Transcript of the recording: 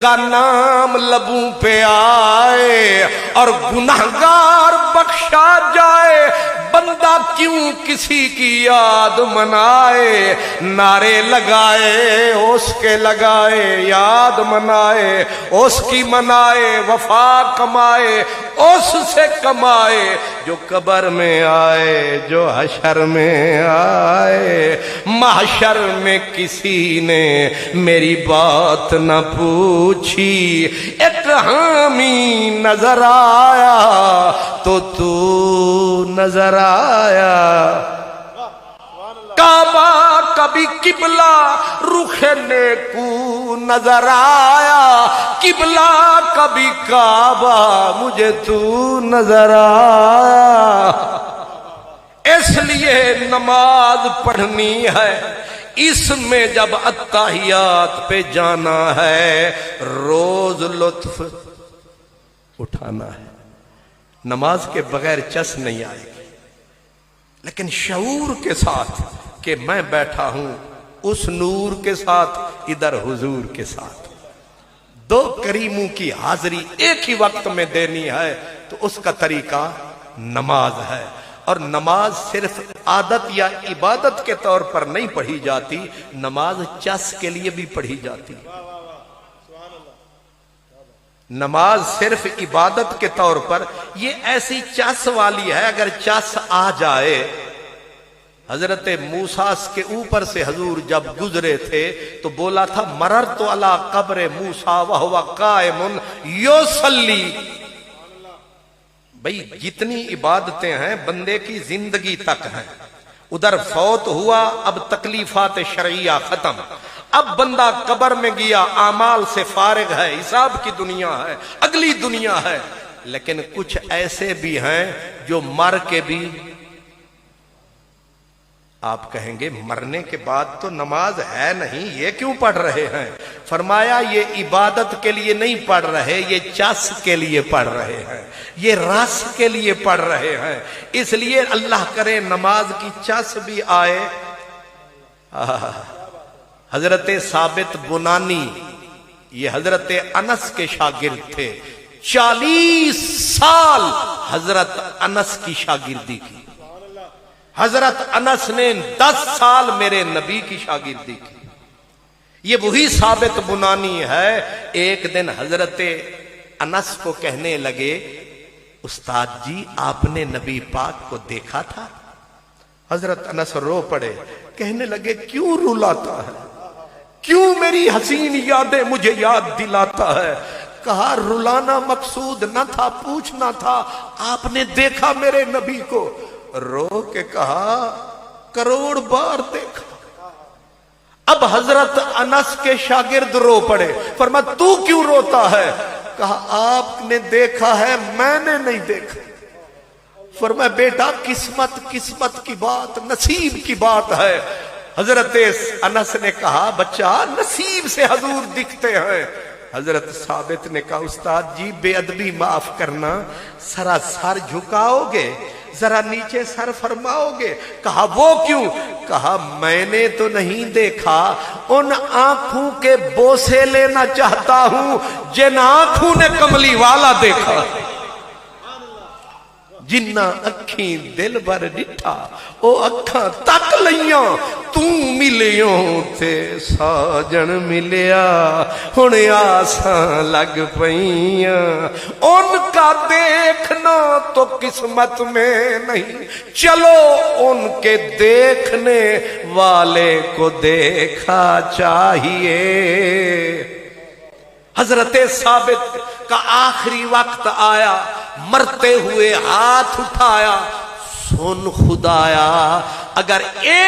کا نام لبوں پہ آئے اور گناہگار بخشا جائے، بندہ کیوں کسی کی یاد منائے؟ نعرے لگائے اس کے لگائے، یاد منائے اس کی منائے، وفا کمائے اس سے کمائے جو قبر میں آئے، جو حشر میں آئے۔ محشر میں کسی نے میری بات نہ پوچھی، ایک حامی نظر آیا تو نظر آیا۔ کعبہ کبھی قبلہ رخ نیکو نظر آیا، قبلہ کبھی کعبہ مجھے تو نظر آیا۔ اس لیے نماز پڑھنی ہے، اس میں جب اتحیات پہ جانا ہے، روز لطف اٹھانا ہے۔ نماز کے بغیر چس نہیں آئے گی، لیکن شعور کے ساتھ کہ میں بیٹھا ہوں اس نور کے ساتھ، ادھر حضور کے ساتھ، دو کریموں کی حاضری ایک ہی وقت میں دینی ہے، تو اس کا طریقہ نماز ہے۔ اور نماز صرف عادت یا عبادت کے طور پر نہیں پڑھی جاتی، نماز چس کے لیے بھی پڑھی جاتی۔ نماز صرف عبادت کے طور پر، یہ ایسی چس والی ہے، اگر چس آ جائے۔ حضرت موسیٰ کے اوپر سے حضور جب گزرے تھے تو بولا تھا مررت علی قبر موسیٰ وہو قائم یصلی۔ بھئی جتنی عبادتیں ہیں بندے کی زندگی تک ہیں، ادھر فوت ہوا، اب تکلیفات شرعیہ ختم، اب بندہ قبر میں گیا، اعمال سے فارغ ہے، حساب کی دنیا ہے، اگلی دنیا ہے۔ لیکن کچھ ایسے بھی ہیں جو مر کے بھی، آپ کہیں گے مرنے کے بعد تو نماز ہے نہیں، یہ کیوں پڑھ رہے ہیں؟ فرمایا یہ عبادت کے لیے نہیں پڑھ رہے، یہ چس کے لیے پڑھ رہے ہیں، یہ رس کے لیے پڑھ رہے ہیں۔ اس لیے اللہ کرے نماز کی چس بھی آئے۔ حضرت ثابت بنانی، یہ حضرت انس کے شاگرد تھے، 40 سال حضرت انس کی شاگردی کی۔ حضرت انس نے 10 سال میرے نبی کی شاگردی کی۔ یہ وہی ثابت بنانی ہے۔ ایک دن حضرت انس کو کہنے لگے استاد جی آپ نے نبی پاک کو دیکھا تھا؟ حضرت انس رو پڑے، کہنے لگے کیوں رلاتا ہے، کیوں میری حسین یادیں مجھے یاد دلاتا ہے؟ کہا رلانا مقصود نہ تھا، پوچھنا تھا آپ نے دیکھا میرے نبی کو؟ رو کے کہا کروڑ بار دیکھا۔ اب حضرت انس کے شاگرد رو پڑے، فرمایا تو کیوں روتا ہے؟ کہا آپ نے دیکھا ہے میں نے نہیں دیکھا۔ فرمایا بیٹا قسمت کی بات، نصیب کی بات ہے۔ حضرت انس نے کہا بچہ نصیب سے حضور دکھتے ہیں۔ حضرت ثابت نے کہا استاد جی بے ادبی معاف کرنا، سرا سر جھکاؤ گے، ذرا نیچے سر فرماؤ گے؟ کہا وہ کیوں؟ کہا میں نے تو نہیں دیکھا، ان آنکھوں کے بوسے لینا چاہتا ہوں جن آنکھوں نے کملی والا دیکھا۔ جنہ اکھیں دل بر ڈٹھا او اکھاں تک لیاں، تو ملیوں تے ساجن ملیا، ہن آساں لگ پئیاں، ان کا دیکھنا تو قسمت میں نہیں، چلو ان کے دیکھنے والے کو دیکھا چاہیے۔ حضرت ثابت کا آخری وقت آیا، مرتے ہوئے ہاتھ اٹھایا، سن خدایا اگر ایک